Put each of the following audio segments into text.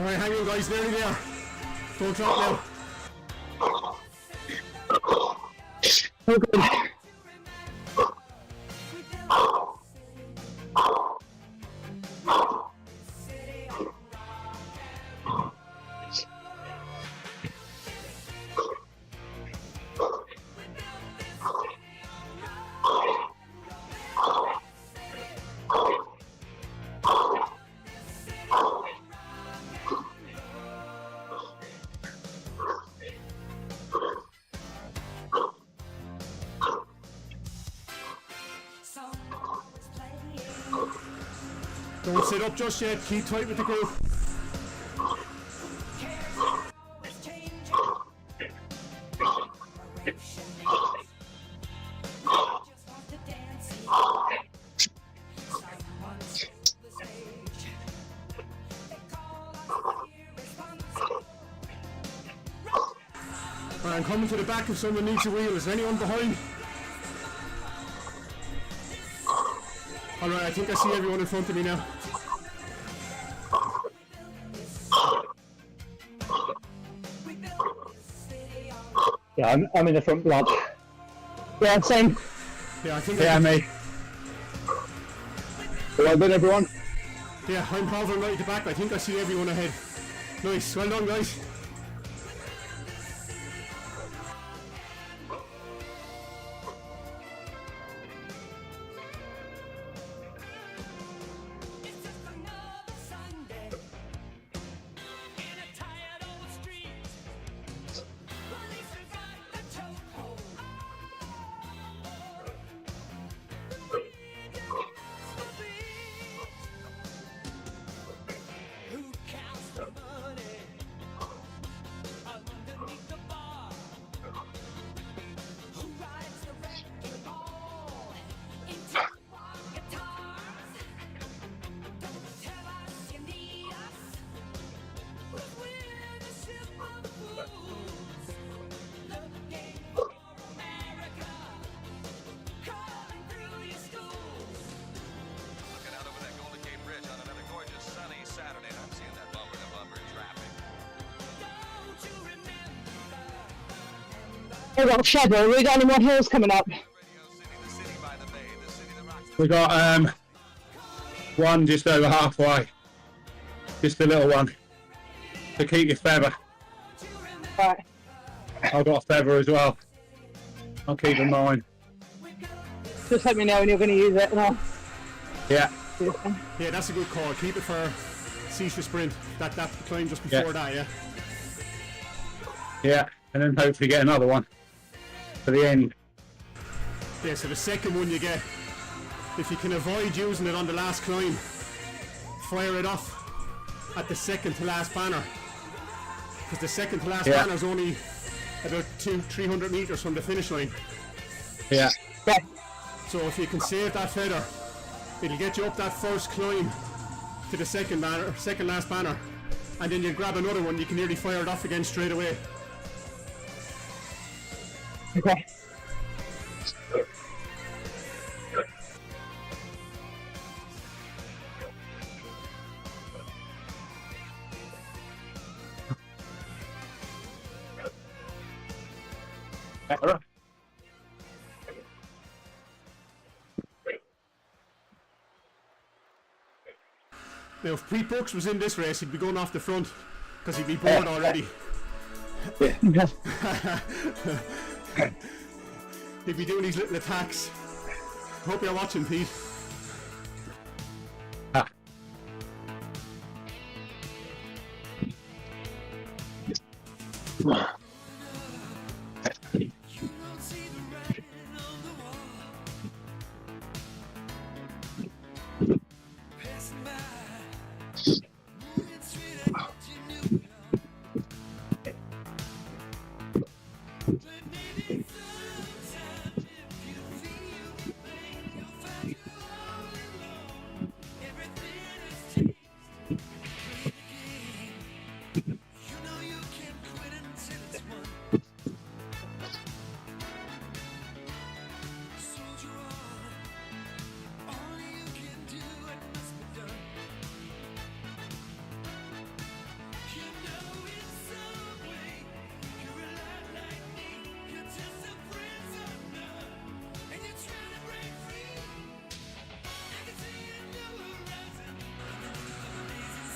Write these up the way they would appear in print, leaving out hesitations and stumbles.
Alright, hang on guys, nearly there. Don't drop now. Oh, good. Don't sit up just yet, keep tight with the group. Right, I'm coming to the back if someone needs a wheel. Is there anyone behind? Alright, I think I see everyone in front of me now. Yeah, I'm in the front block. Yeah, same. Yeah, I think Yeah, me. Well done, everyone. Yeah, I'm hovering right at the back. I think I see everyone ahead. Nice, well done guys. Hey, well, Shadow, we got any more hills coming up? We got one just over halfway, just a little one to keep your feather. Right. I've got a feather as well. I'll keep in mind. Just let me know when you're going to use it and I'll... Yeah. Yeah, that's a good call. Keep it for Cecia Sprint. That climb just before that, yeah? Yeah, and then hopefully get another one for the end. Yeah, so the second one you get, if you can avoid using it on the last climb, fire it off at the second to last banner. Because the second to last banner is only about 200-300 meters from the finish line. Yeah. So if you can save that feather, it'll get you up that first climb to the second banner, second last banner, and then you grab another one, you can nearly fire it off again straight away. Okay. Now if Pete Brooks was in this race, he'd be going off the front, because he'd be bored already. He'd be doing these little attacks. Hope you're watching, Pete.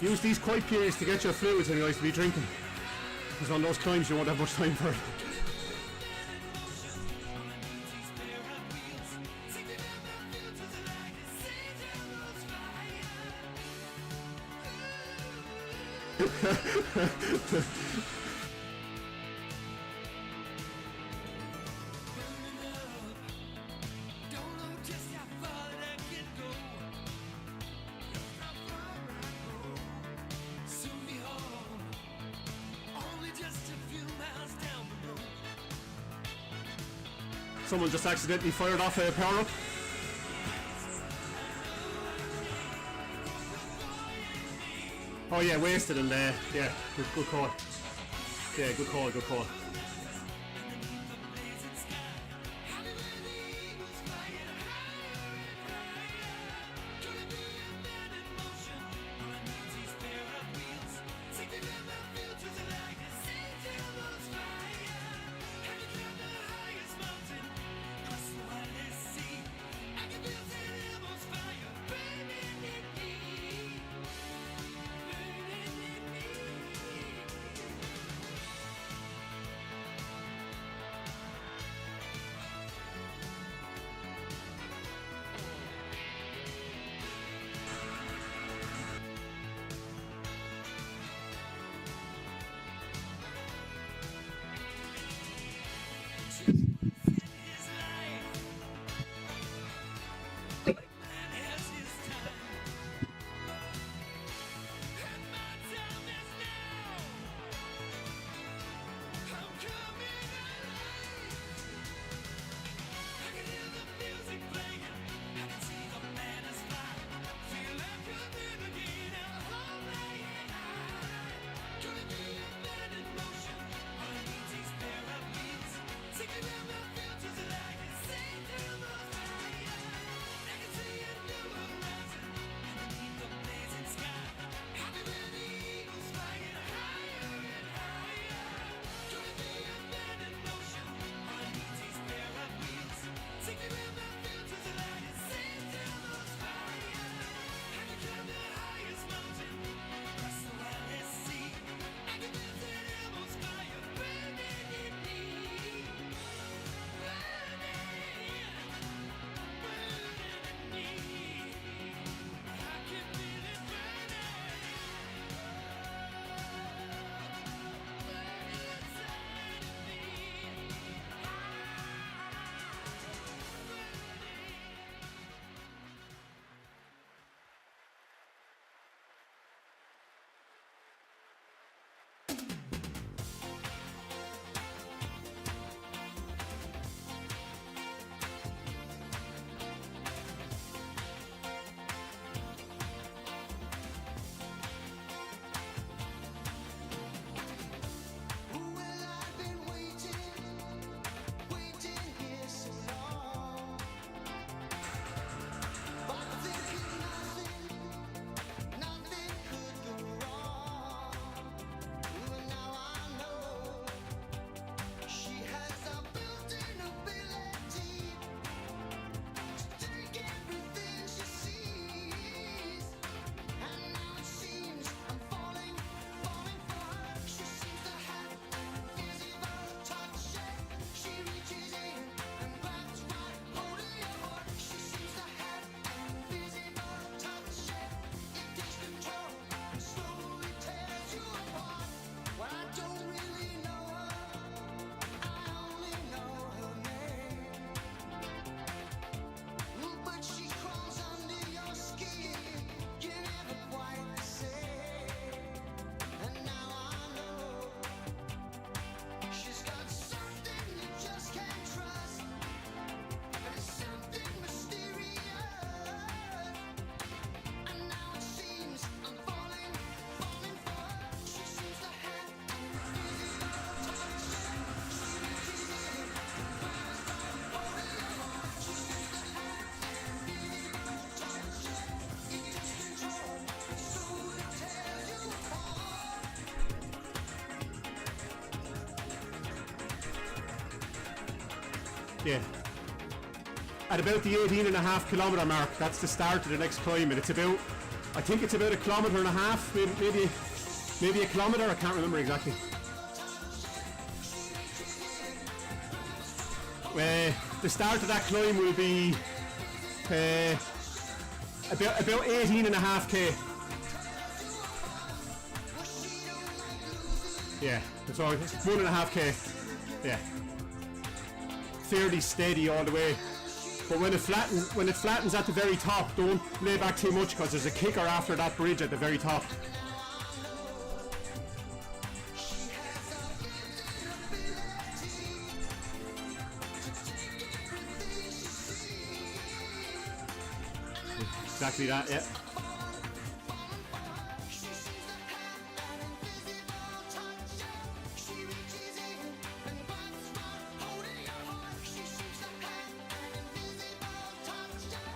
Use these quiet periods to get your fluids anyways to be drinking. Because on those climbs you won't have much time for it. Someone just accidentally fired off a power up. Oh yeah, wasted and yeah, good call. Yeah, good call, good call. Yeah. At about the 18.5 kilometre mark, that's the start of the next climb, and it's about I think it's about 1.5 kilometers, maybe a kilometer. I can't remember exactly. The start of that climb will be about 18.5k. Yeah, so it's 1.5k. Yeah, fairly steady all the way. But when it flattens at the very top, don't lay back too much because there's a kicker after that bridge at the very top. Exactly that, yeah.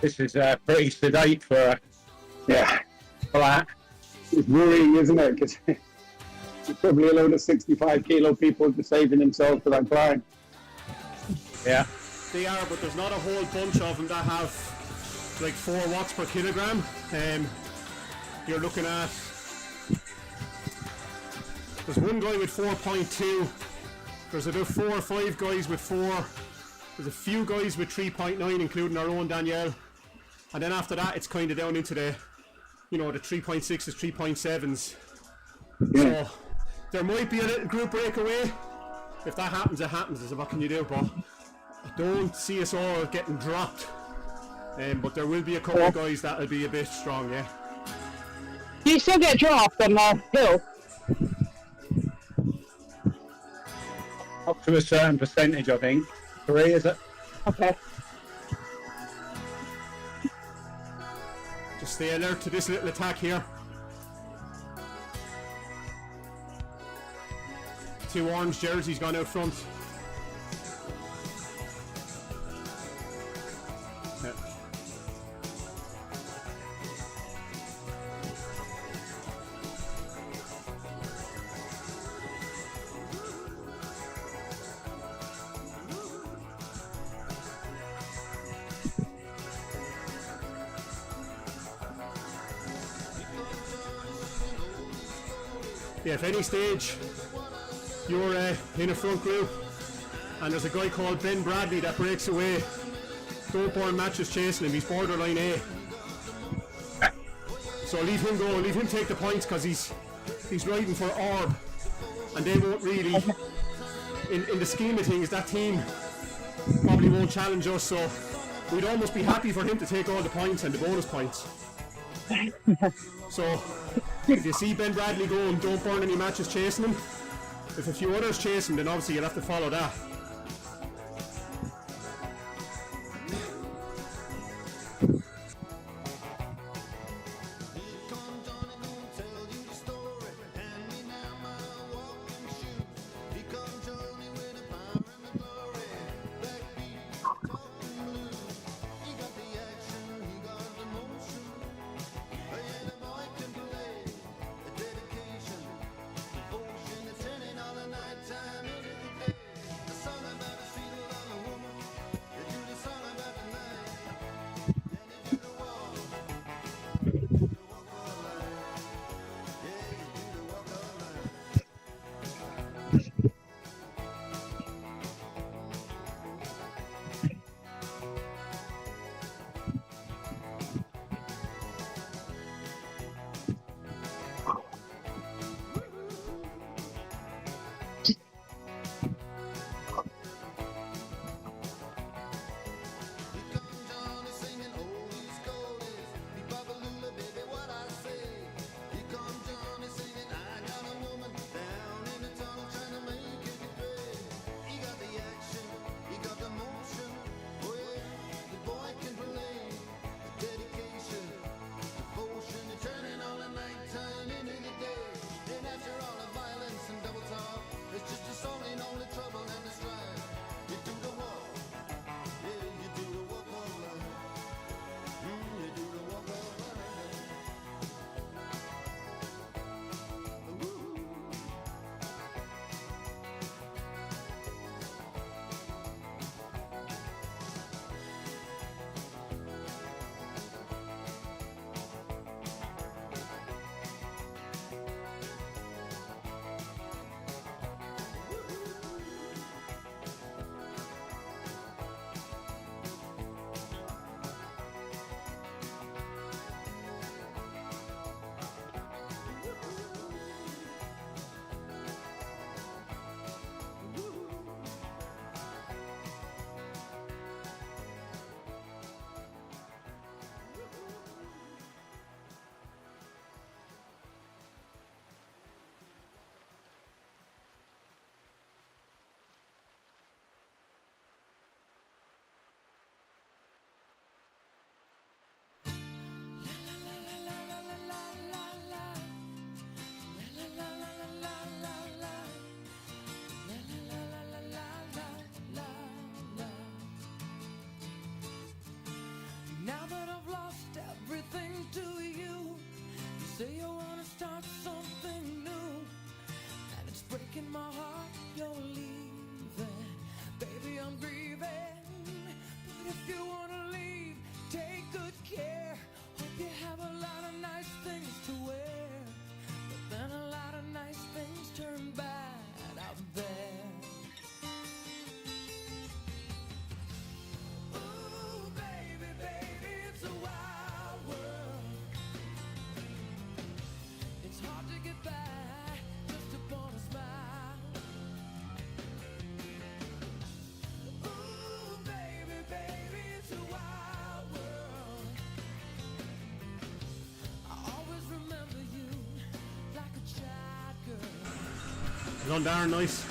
This is pretty sedate for Yeah. that. It's worrying, isn't it? Because there's probably a load of 65 kilo people just saving themselves for that climb. Yeah. They are, but there's not a whole bunch of them that have like 4 watts per kilogram. You're looking at, there's one guy with 4.2. There's about 4 or 5 guys with 4. There's a few guys with 3.9, including our own Danielle. And then after that, it's kind of down into the, the 3.6s, 3.7s. Yeah. So there might be a little group breakaway. If that happens, it happens. So what can you do? But I don't see us all getting dropped. But there will be a couple of guys that'll be a bit strong, yeah. Do you still get dropped on the hill? Up to a certain percentage, I think. 3, is it? Okay. Just stay alert to this little attack here. 2 orange jerseys gone out front. Yeah. Yeah, if any stage you're in a front group and there's a guy called Ben Bradley that breaks away, don't burn matches chasing him. He's borderline A. So leave him go, leave him take the points because he's riding for Orb, and they won't really, in the scheme of things, that team probably won't challenge us, so we'd almost be happy for him to take all the points and the bonus points. So if you see Ben Bradley going, don't burn any matches chasing him. If a few others chase him, then obviously you'll have to follow that. Done darn nice.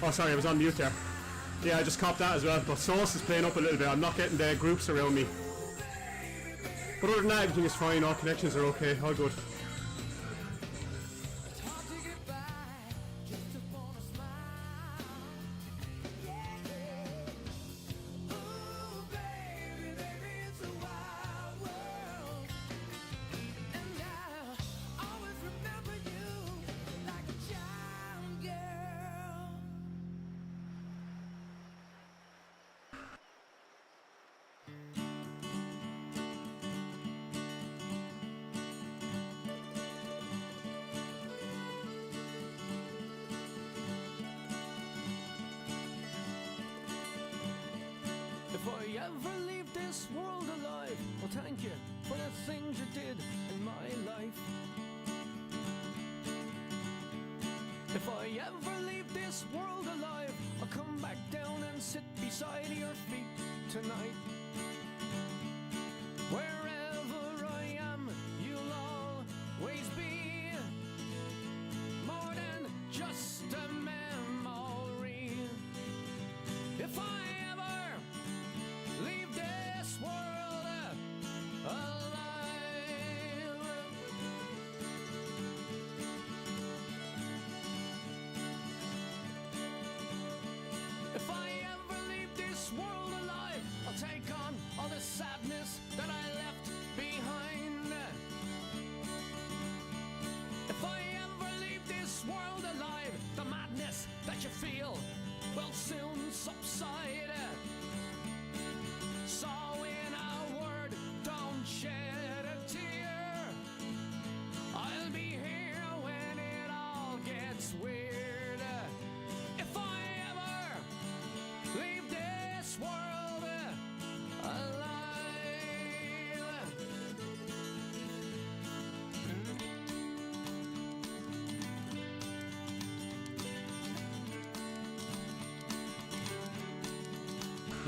Oh, sorry, I was on mute there. Yeah, I just copped that as well. But Sauce is playing up a little bit. I'm not getting the groups around me. But other than that, everything is fine. All connections are okay. All good. If I ever leave this world alive, well, thank you for the things you did in my life. If I ever leave this world alive, I'll come back down and sit beside your feet tonight. Wherever I am, you'll always be more than just a memory. If I leave this world alive, if I ever leave this world alive, I'll take on all the sadness that I left behind. If I ever leave this world alive, the madness that you feel will soon subside. So in a word, don't shed a tear. I'll be here when it all gets weird. If I ever leave this world alive.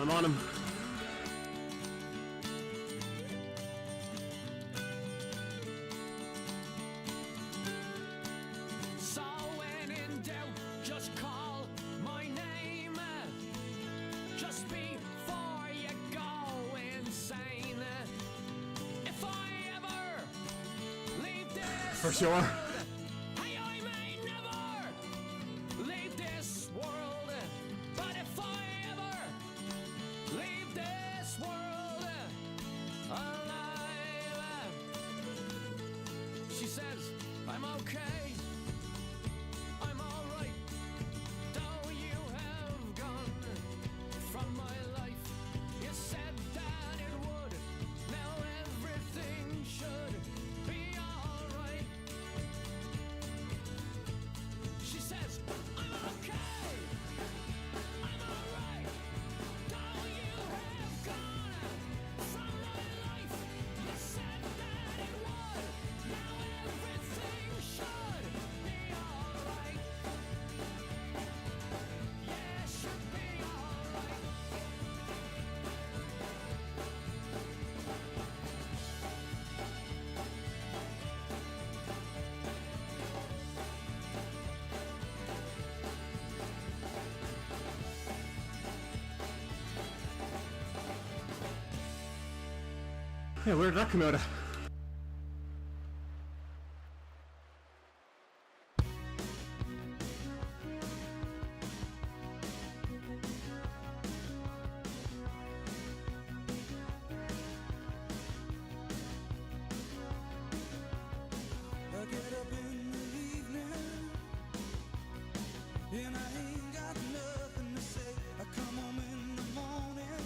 I'm on him. So when in doubt, just call my name. Just before you go insane. If I ever leave this For sure. world, hey, I may never leave this world. But if I ever leave this world alive, she says, I'm okay, I'm alright. Though you have gone from my life, you said that it would. Now everything should be alright. Yeah, where did that come out of? I get up in the evening and I ain't got nothing to say. I come home in the morning,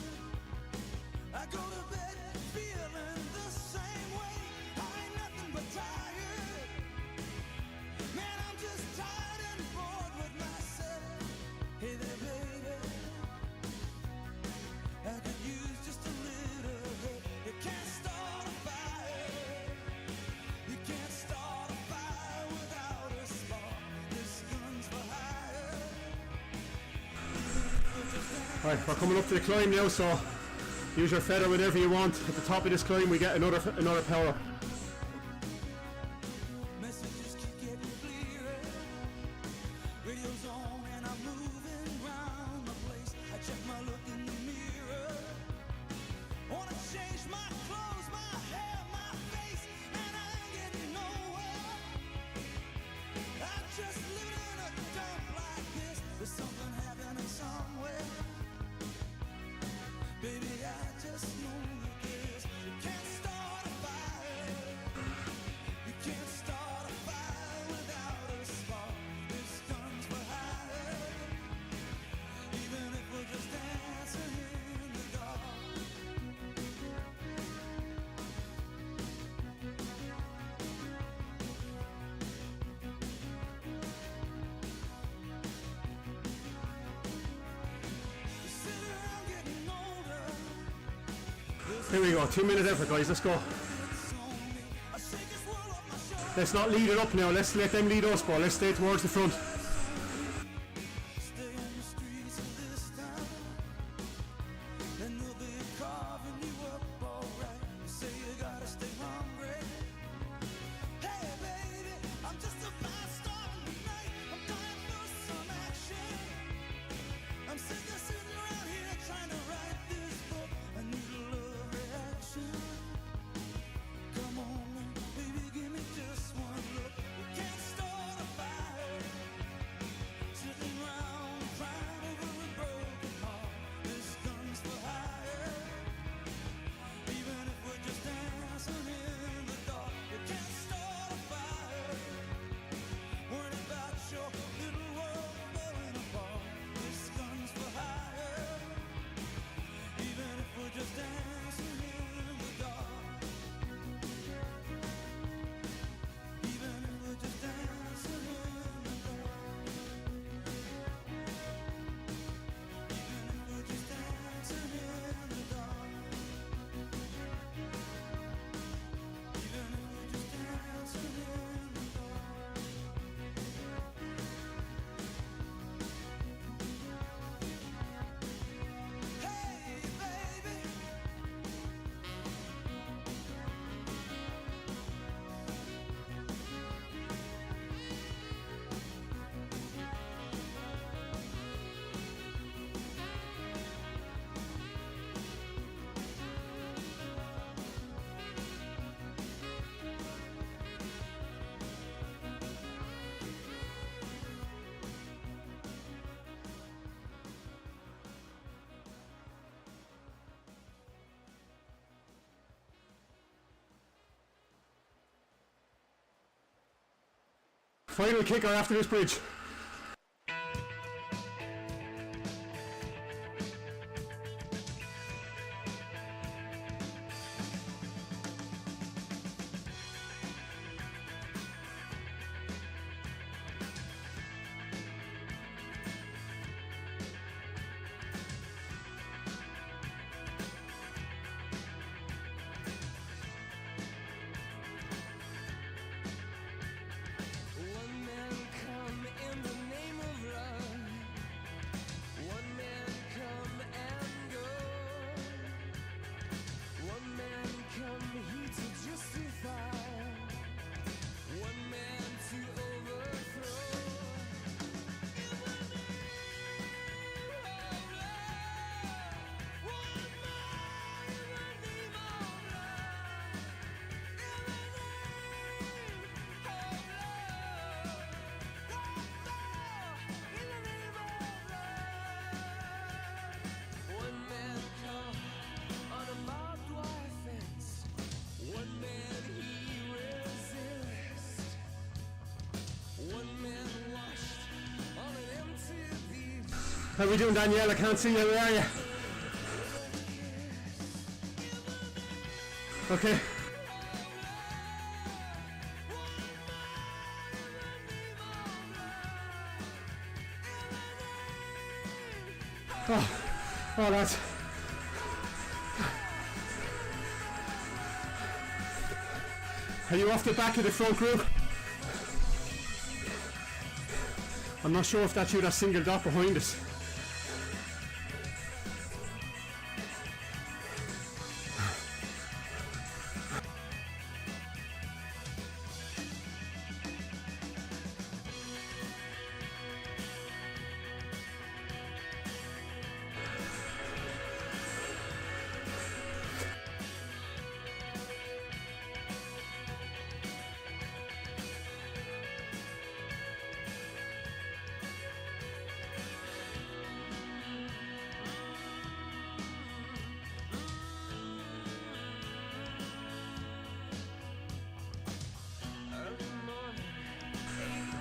I go to bed feeling the same way. I ain't nothing but tired, man, I'm just tired and bored with myself. Hey there, baby, I could use just a little help. You can't start a fire, you can't start a fire without a spark. This gun's for hire. Right, we're coming up to the climb now, so use your feather whatever you want. At the top of this climb we get another power. Messages keep getting clearer. Radio's on and I'm moving round the place. I check my look in the mirror. Wanna change my clothes, my hair, my face, and I ain't getting nowhere. I'm just living in a dump like this. There's something happening somewhere. Baby, I just know this. You can't start a fire. You can't start a fire without a spark. This gun's for hire. Even if we're just dancing in the dark. You sit around getting older. Here we go, 2 minute effort guys, let's go. I shake this world off my shoulders. Let's not lead it up now, let's let them lead us, bro. Let's stay towards the front. Stay on the streets of this town, and they'll be carving you up alright. You say you gotta stay hungry. Hey baby, I'm just about starting tonight. I'm dying for some action. I'm sick of sitting around here trying to write this book. I need a love reaction. Come on, baby, give me just one look. We can't start a fire. Sitting round crying over a broken heart. This gun's for hire. Even if we're just dancing in the dark, you can't start a fire. Worried about your little world falling apart. This gun's for hire. Even if we're just dancing in the dark. Even if we're just dancing in the dark. Even if we're just dancing in the dark. Even if we're just dancing in the dark. Hey, baby. Final kicker after this bridge. When men come in How are we doing, Danielle? I can't see you. Where are you? Okay. Oh, lads. Are you off the back of the front group? I'm not sure if that's you, that single dot behind us.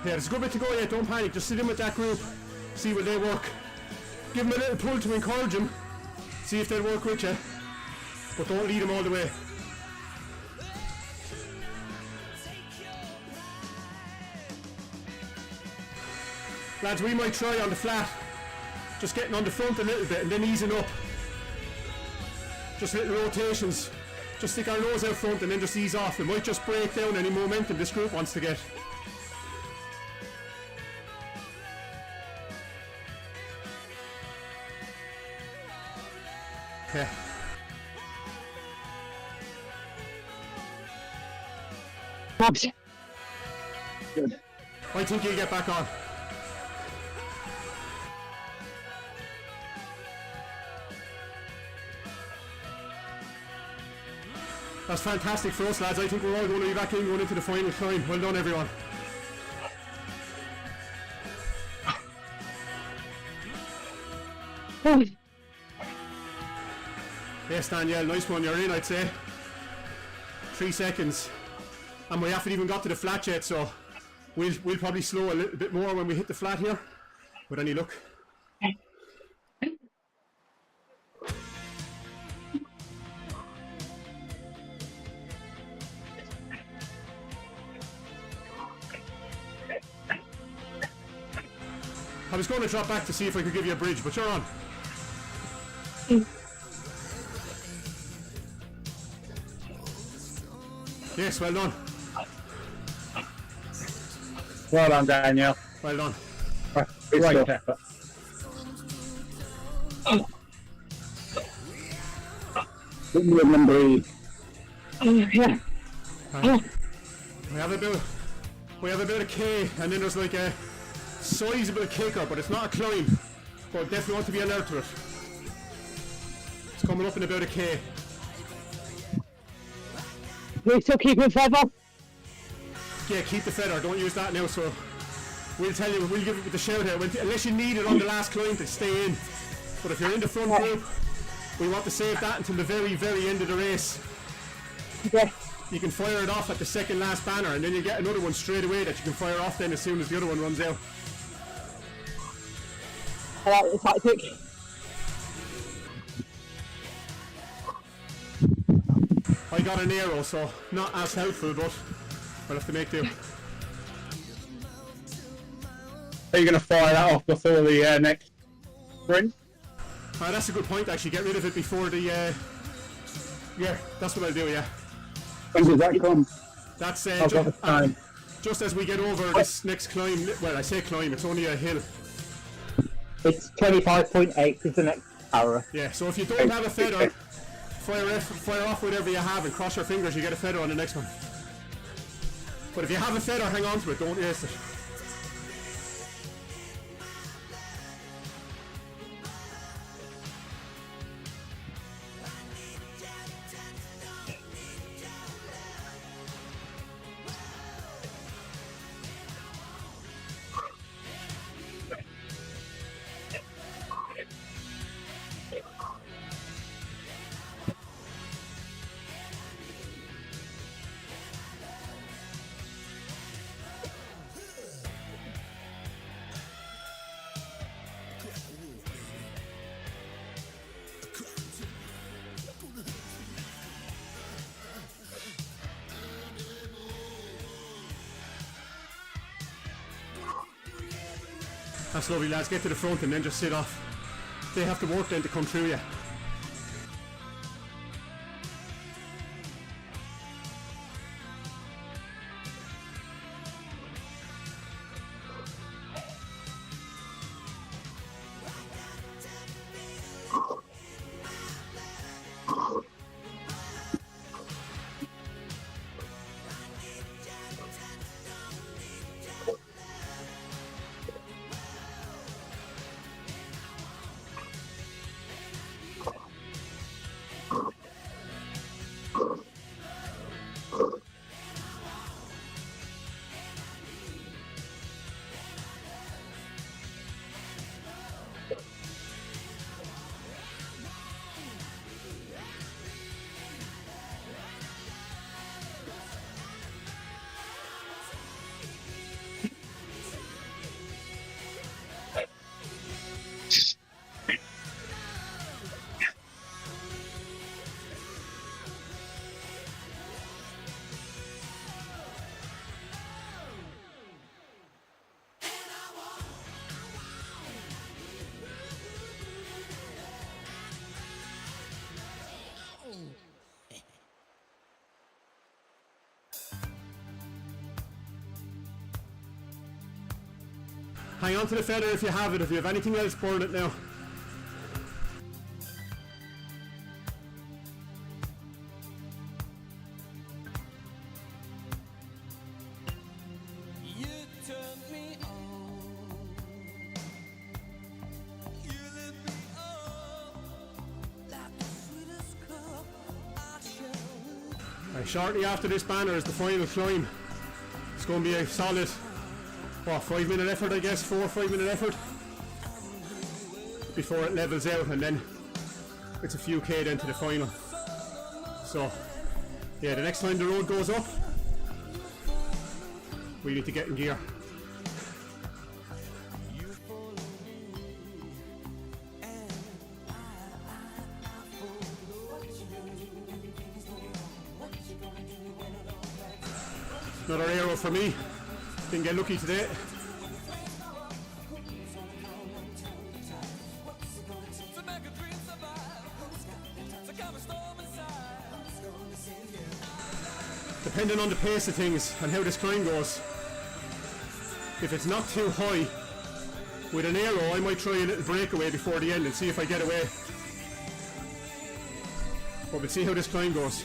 Yeah, there's a good bit to go yet, don't panic, just sit in with that group, see will they work. Give them a little pull to encourage them, see if they'll work with you, but don't lead them all the way. Lads, we might try on the flat, just getting on the front a little bit and then easing up. Just little rotations, just stick our nose out front and then just ease off. It might just break down any momentum this group wants to get. Yeah. Bobs. Good. I think you'll get back on. That's fantastic for us, lads. I think we're all going to be back in going into the final climb. Well done, everyone. Yes, Danielle, nice one. You're in, I'd say. 3 seconds. And we haven't even got to the flat yet, so we'll probably slow a little bit more when we hit the flat here. With any luck. I was going to drop back to see if I could give you a bridge, but you're on. Yes, well done. Well done, Danielle. Well done. Great effort. Number 8. Yeah. We have a bit of K, and then there's like a sizable kicker, but it's not a climb. But definitely want to be alert to it. It's coming up in about a K. We still keeping feather? Yeah, keep the feather, don't use that now, so we'll tell you, we'll give it the shout out, unless you need it on the last climb to stay in. But if you're in the front group, we want to save that until the very, very end of the race. Yeah. You can fire it off at the second last banner, and then you get another one straight away that you can fire off then as soon as the other one runs out. I like the tactic. I got an arrow, so not as helpful, but I'll have to make do. Are you going to fire that off before the next sprint? That's a good point, actually. Get rid of it before the... yeah, that's what I'll do, yeah. When does that come? That's I've got the time. just as we get over this next climb. Well, I say climb, it's only a hill. It's 25.8 is the next hour. Yeah, so if you don't have a feather, fire off whatever you have and cross your fingers, you get a feather on the next one. But if you have a feather, hang on to it, don't waste it. That's lovely, lads. Get to the front and then just sit off. They have to work then to come through you. Hang on to the feather if you have it. If you have anything else, burn it now. You turn me on. You lift me up like the sweetest cup I shall. Right, shortly after this banner is the final climb. It's going to be a solid, 5-minute effort, I guess, 4 or 5 minute effort before it levels out, and then it's a few K then to the final. So yeah, the next time the road goes up, we need to get in gear. Another aero for me. Didn't get lucky today. Depending on the pace of things and how this climb goes, if it's not too high, with an aero I might try a little breakaway before the end and see if I get away. But we'll see how this climb goes.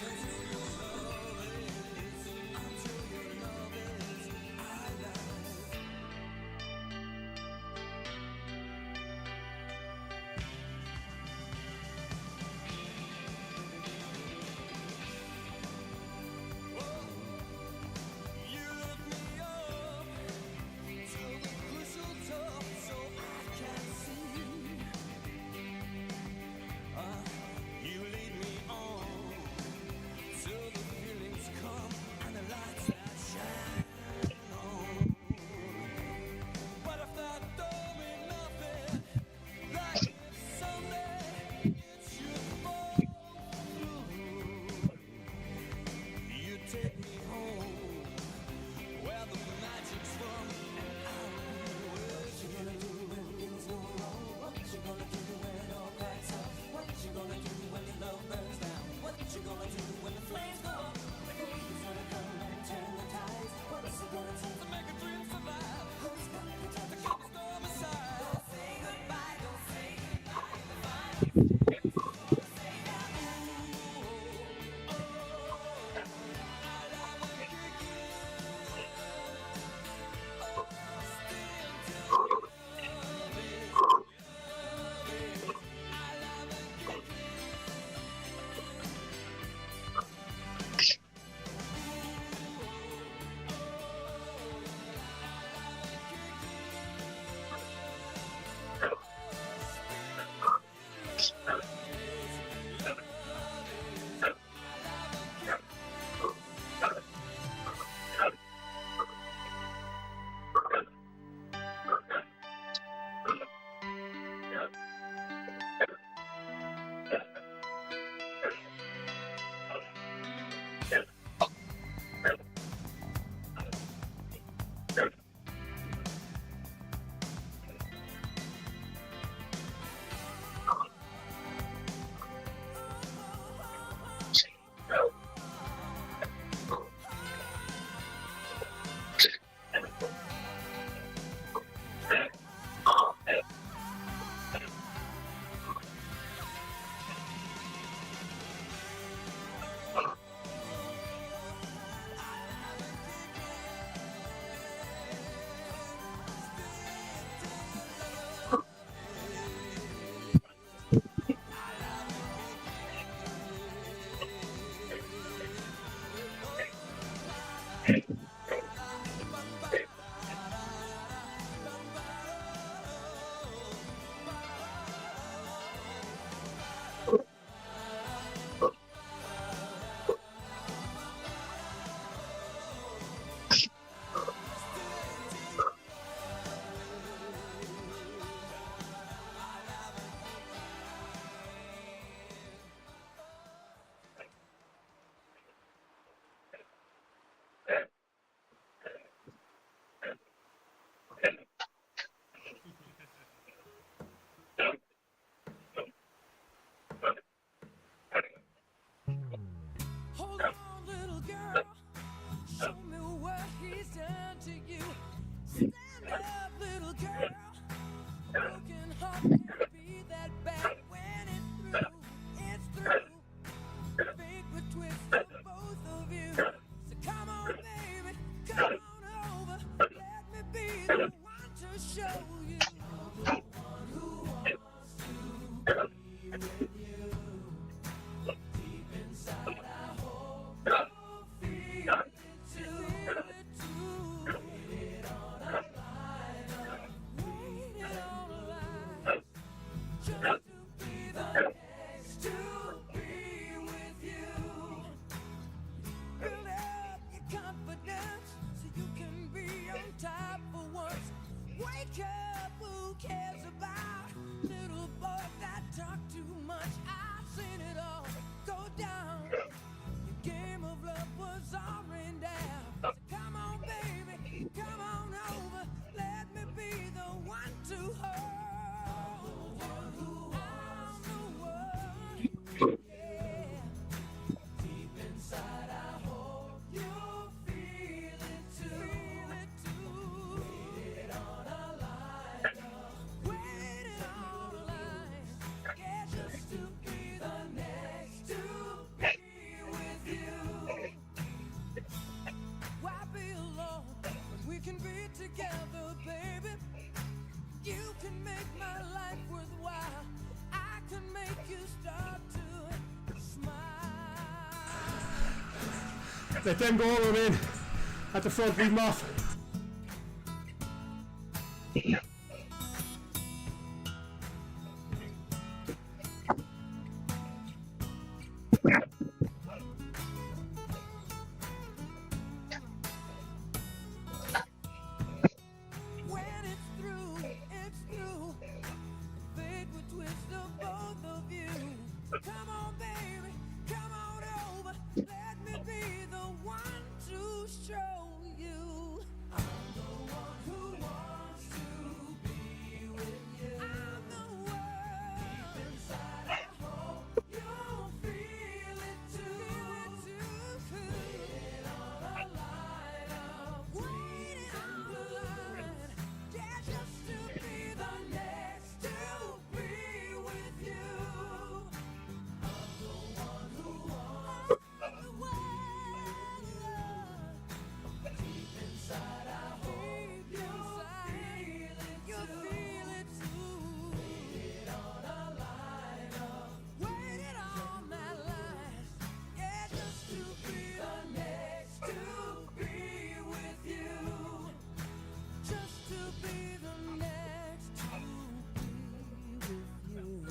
Hold on, little girl. Show me what he's done to you. Stand up, little girl. Broken heart can't be that bad when it's through. It's through. Fate would twist for both of you. So come on, baby, come on over. Let me be the one to show you. I'm the one who wants to be with you. Deep inside, I hope you'll feel it too. Waited on a line, waited on a line, just to be the next to be with you. Build up your confidence so you can be on top for once. Wake up, who cares about little boys that talk too much? I've seen it all go down. The game of love was all rained down. So come on, baby, come on over. Let me be the one to hold you. I'm the one, yeah. Deep inside, I hope you'll feel it too. Waited on a line, waited on a line, yeah, just to be the next to be with you. Why be alone when we can be together, baby? You can make my life worthwhile. I can make you start to smile. Let them go over, man. At the front, leave them off. When it's through. Fate would twist of both of you. Come on, baby, come on over. Let me be the one to show you. I'm the one who wants to be with you. I'm the one. Deep inside, I hope you'll feel it too. Waiting on a line, waiting on a line, yeah, just to be the next to be with you. I'm the one who wants the world. Deep inside, I hope you'll feel it too. Waited on a line, waited on that line, yeah, just to be the next to be with you. Just to be the next to be with you.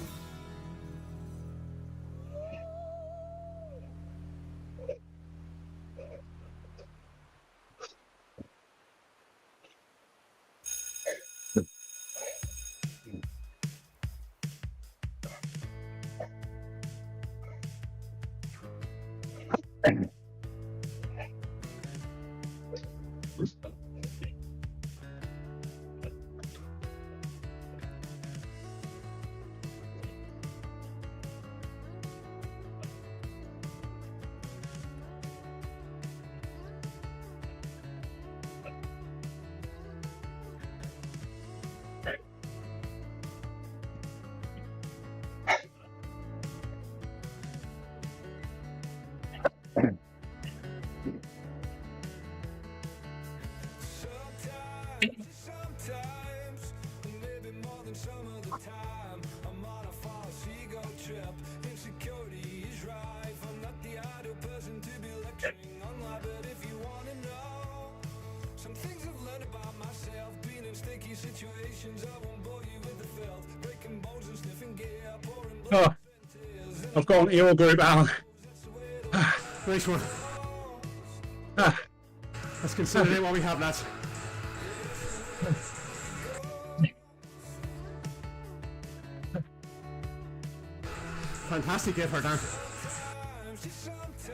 Sometimes, maybe more than some of the time, I'm on a false ego trip. Insecurity is rife. I'm not the ideal person to be lecturing online, but if you wanna know some things I've learned about myself, being in sticky situations, I won't bore you with the filth. Breaking bones and sniffing gear, pouring blood. Oh, I've gone to your group, Alan. Nice one. Let's consolidate what we have, lads. Fantastic effort, Dan. Sometimes,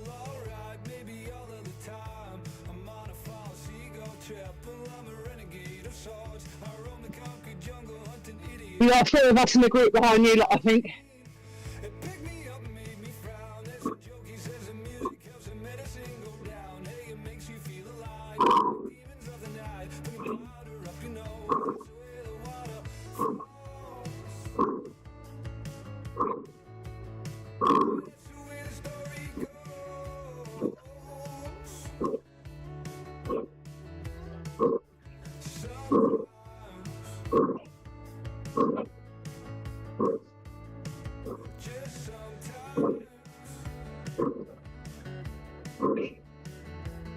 well, alright, maybe all of the time. We got 3 of us in the group behind you, lot, I think. It picked me up, made me frown. There's a joke he says the music helps the medicine go down. Hey, it makes you feel alive. Demons of the night, when you powder up, you know. It's the way the water flows. It's the way the story goes. Just sometimes.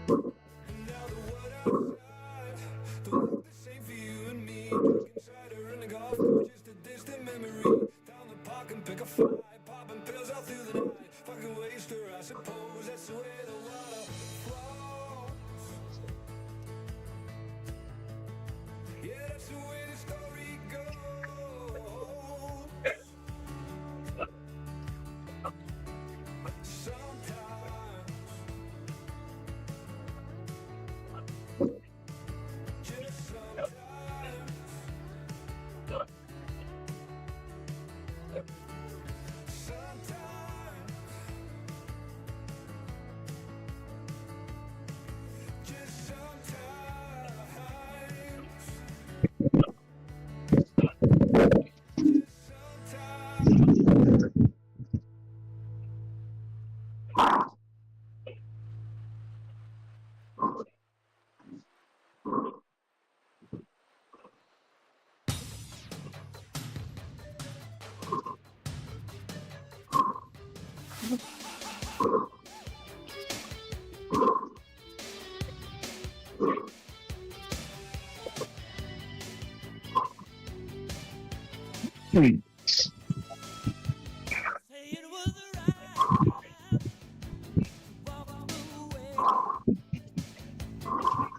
And now the world outside don't look the same for you and me. Cider in the golf course, just a distant memory. Down the park and pick a fight, popping pills all through the night. Fucking waster, I suppose that's the way the water flows. Yeah, that's the way the story goes. Sometimes, just sometimes, just sometimes. Say it was the right time to walk away.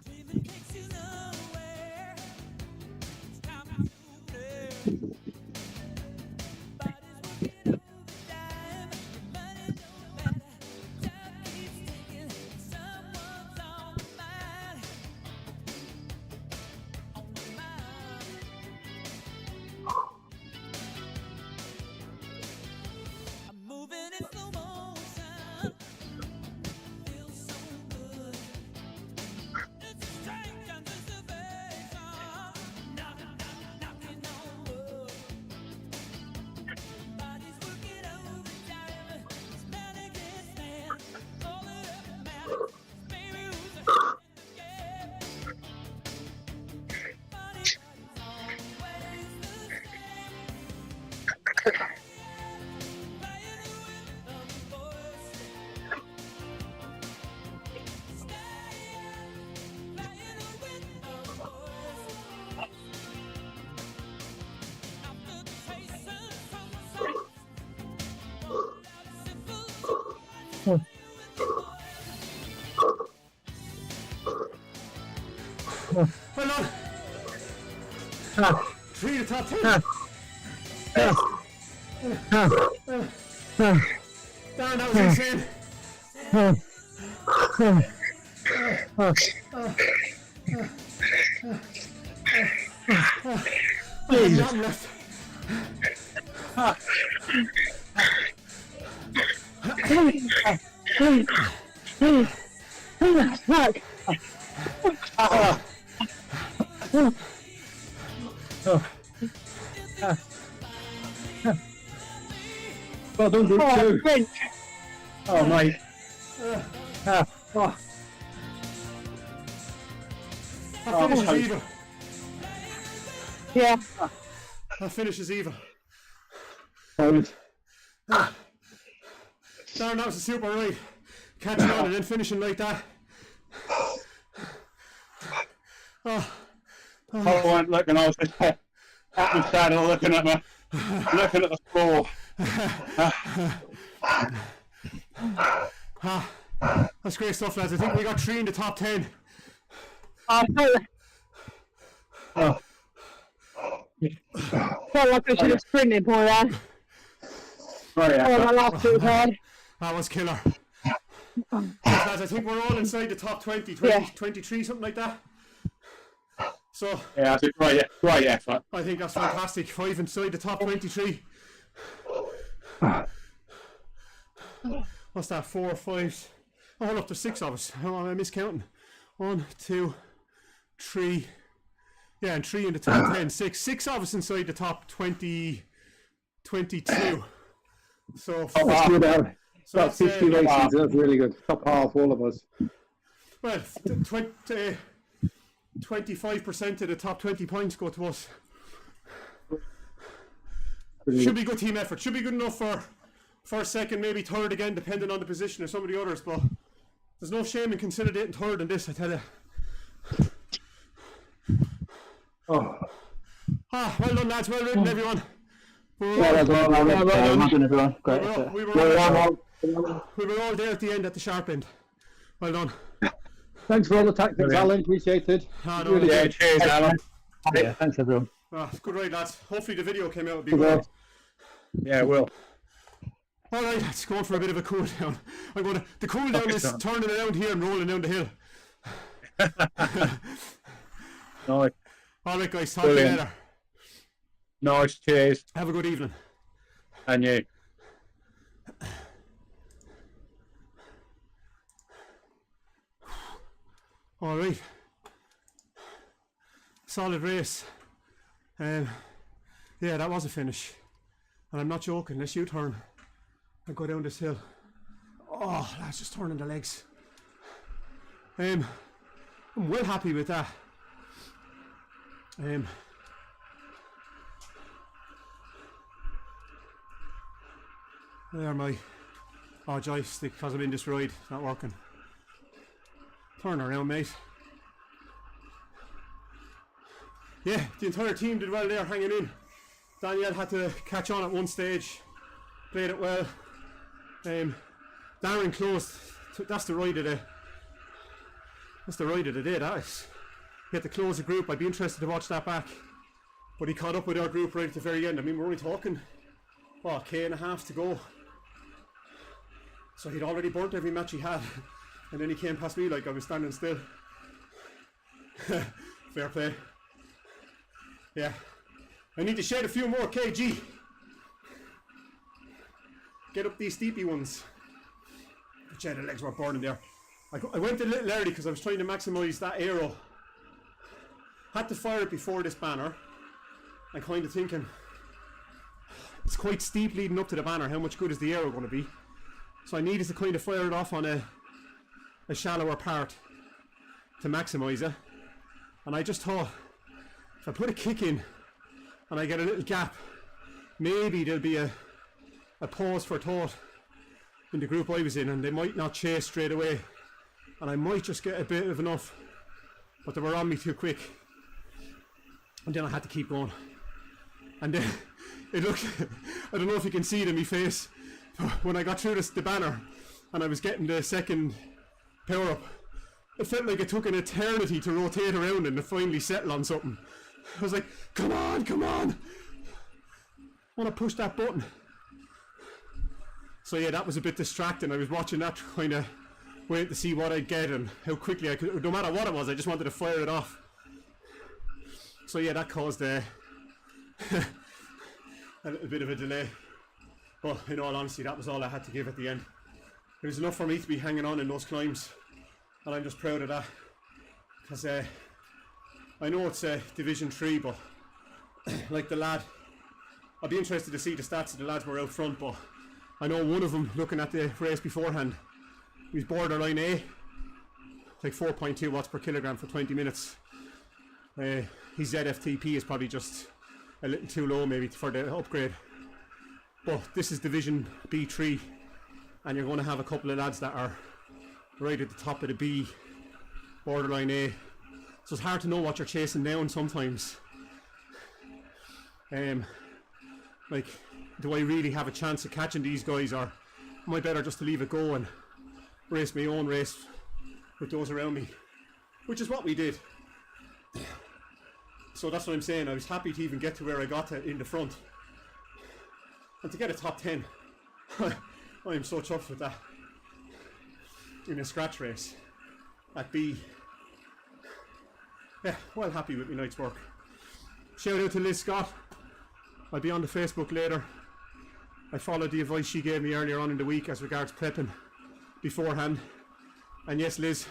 Dreaming takes you nowhere. It's time to play. Body's working overtime. Money don't matter. Time keeps ticking. Someone's on the mind. On the mind. I'm moving in slow motion. Feels so good. It's a strange anticipation. Knocking on wood. Body's working overtime. This man against man. All that ever matters is baby who's ahead in the game. Body's always the same. Well done. 3 to top 10. Darren, that was insane. Nothing left. Well done, group Oh, 2. French. Oh, mate. That finishes Oh, even. Yeah. That finishes even. Hold. Darren, that was a super ride. Catching on and then finishing like that. I wasn't looking, I was just at the saddle looking at the floor. That's great stuff, lads. I think we got 3 in the top 10. I Oh, felt like I should have sprinted more there. right, Oh, my last 2 was hard. That was killer. Lads, I think we're all inside the top 20, 20 Yeah. 23, something like that. So Yeah, that's a great effort. I think that's fantastic. 5 inside the top 23. What's that? 4 or 5? Oh, look, there's 6 of us. Oh, am I miscounting? 1, 2, 3. Yeah, and 3 in the top 10. 6 of us inside the top 22. So That's good. so About that's, 50 races. That's really good. Top half, all of us. well, 25% of the top 20 points go to us. Should be good team effort. Should be good enough for first, second, maybe third again, depending on the position of some of the others. But there's no shame in consolidating third in this, I tell you. Oh, Well done, lads. Well ridden, everyone. We were Well done, everyone. Great all- effort. we were all there at the end at the sharp end. Well done. thanks for all the tactics, Alan. Appreciated. Ah, no, Really Yeah, good. cheers, Alan. Yeah, thanks everyone. good ride, lads. Hopefully the video came out. It'll be Good good. work. Yeah, Will. All right, let's go for a bit of a cool down. The cool down is son. turning around here and rolling down the hill. Nice. All right, guys. Talk to you Brilliant. later. Nice, cheers. Have a good evening. And you. All right. Solid race. Yeah, that was a finish. And I'm not joking. Let's U-turn and go down this hill. Oh, that's just turning the legs. I'm well happy with that. There my joystick, because I'm in this ride, it's not working. Turn around, mate. Yeah, the entire team did well there, hanging in. Daniel had to catch on at one stage, played it well. Darren closed. That's the ride of the. That's the ride of the day. That is. He had to close the group. I'd be interested to watch that back. But he caught up with our group right at the very end. I mean, we're only talking, what, K and a half to go. So he'd already burnt every match he had. And then he came past me like I was standing still. Fair play. Yeah. I need to shed a few more kg. Get up these steepy ones. But yeah, the legs were burning there. I went a little early because I was trying to maximise that aero. Had to fire it before this banner. I'm kind of thinking, it's quite steep leading up to the banner. How much good is the aero going to be? So I needed to kind of fire it off on a shallower part to maximise it. And I just thought, if I put a kick in and I get a little gap, maybe there'll be a pause for thought in the group I was in, and they might not chase straight away, and I might just get a bit of enough, but they were on me too quick, and then I had to keep going. And then it looked, I don't know if you can see it in my face, but when I got through the banner and I was getting the second power up, it felt like it took an eternity to rotate around and to finally settle on something. I was like, come on, come on! I want to push that button. So yeah, that was a bit distracting. I was watching that, kind of waiting to see what I'd get and how quickly I could, no matter what it was, I just wanted to fire it off. So yeah, that caused a little bit of a delay. But in all honesty, that was all I had to give at the end. It was enough for me to be hanging on in those climbs, and I'm just proud of that. Because I know it's Division 3, but like the lad, I'll be interested to see the stats of the lads who were out front, but I know one of them, looking at the race beforehand, he was borderline A, like 4.2 watts per kilogram for 20 minutes. His ZFTP is probably just a little too low maybe for the upgrade. But this is Division B3, and you're going to have a couple of lads that are right at the top of the B, borderline A. So it's hard to know what you're chasing down sometimes. Like, do I really have a chance of catching these guys, or am I better just to leave it go and race my own race with those around me? Which is what we did. So that's what I'm saying. I was happy to even get to where I got to in the front. And to get a top 10, I am so chuffed with that. In a scratch race at B. yeah, well happy with my night's work. Shout out to Liz Scott. I'll be on the Facebook later. I followed the advice she gave me earlier on in the week as regards prepping beforehand. And yes, Liz,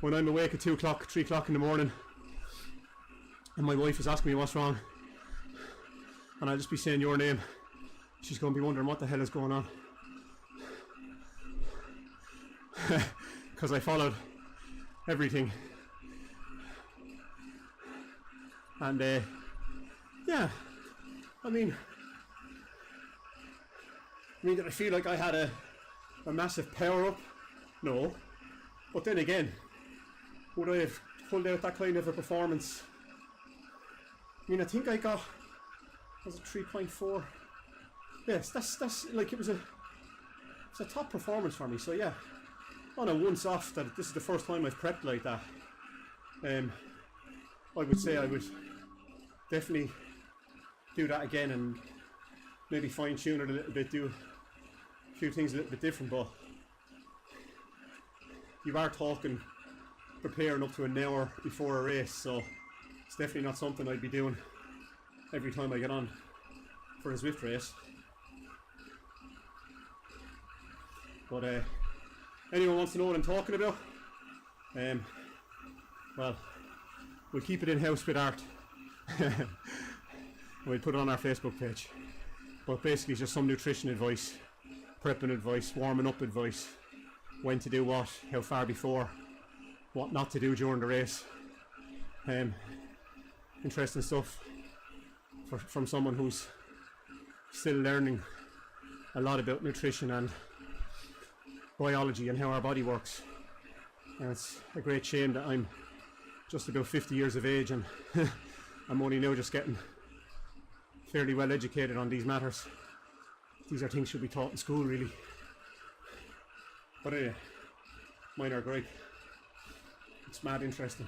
when I'm awake at 2 o'clock, 3 o'clock in the morning, and my wife is asking me what's wrong, and I'll just be saying your name, she's going to be wondering what the hell is going on. Because I followed everything. And yeah, I mean, did I feel like I had a massive power up? No. But then again, would I have pulled out that kind of a performance? I mean, I think I got, was it 3.4? Yes, that's like, it's a top performance for me. So yeah, on a once off that this is the first time I've prepped like that. I would say I would definitely do that again and maybe fine tune it a little bit, do a few things a little bit different, but you are talking preparing up to an hour before a race, so it's definitely not something I'd be doing every time I get on for a Zwift race. But anyone wants to know what I'm talking about? Well, we'll keep it in-house with art. We'll put it on our Facebook page. But basically just some nutrition advice, prepping advice, warming up advice, when to do what, how far before, what not to do during the race. Interesting stuff from someone who's still learning a lot about nutrition and biology and how our body works. And it's a great shame that I'm just about 50 years of age and I'm only now just getting fairly well educated on these matters. These are things should be taught in school, really. But anyway, mine are great. It's mad interesting.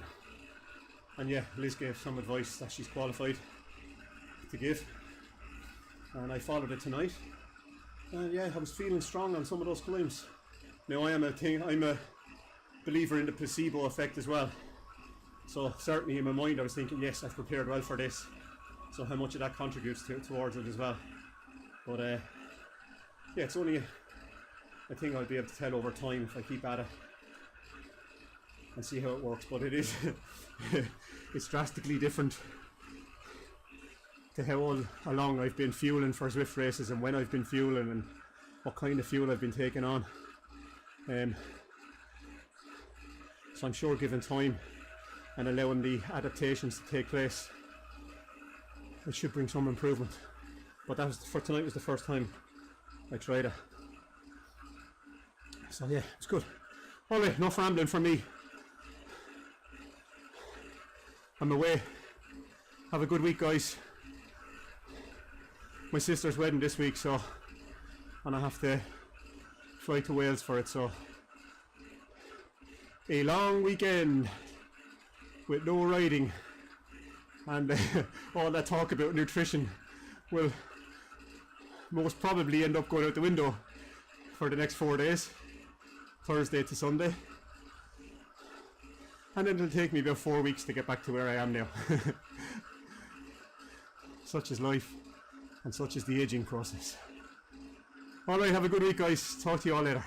And yeah, Liz gave some advice that she's qualified to give, and I followed it tonight. And yeah, I was feeling strong on some of those climbs. Now I'm a believer in the placebo effect as well. So certainly in my mind I was thinking, yes, I've prepared well for this. So how much of that contributes towards it as well. But yeah, it's only a thing I'll be able to tell over time if I keep at it and see how it works. But it is, it's drastically different to how all along I've been fueling for Zwift races and when I've been fueling and what kind of fuel I've been taking on. So I'm sure given time and allowing the adaptations to take place, it should bring some improvement. But that was, for tonight was the first time I tried it. So yeah, it's good. Alright, enough rambling from me. I'm away. Have a good week, guys. My sister's wedding this week, so, and I have to fly to Wales for it, so a long weekend with no riding and all that talk about nutrition will most probably end up going out the window for the next 4 days, Thursday to Sunday, and then it'll take me about 4 weeks to get back to where I am now. Such is life and such is the aging process. Alright, have a good week, guys. Talk to you all later.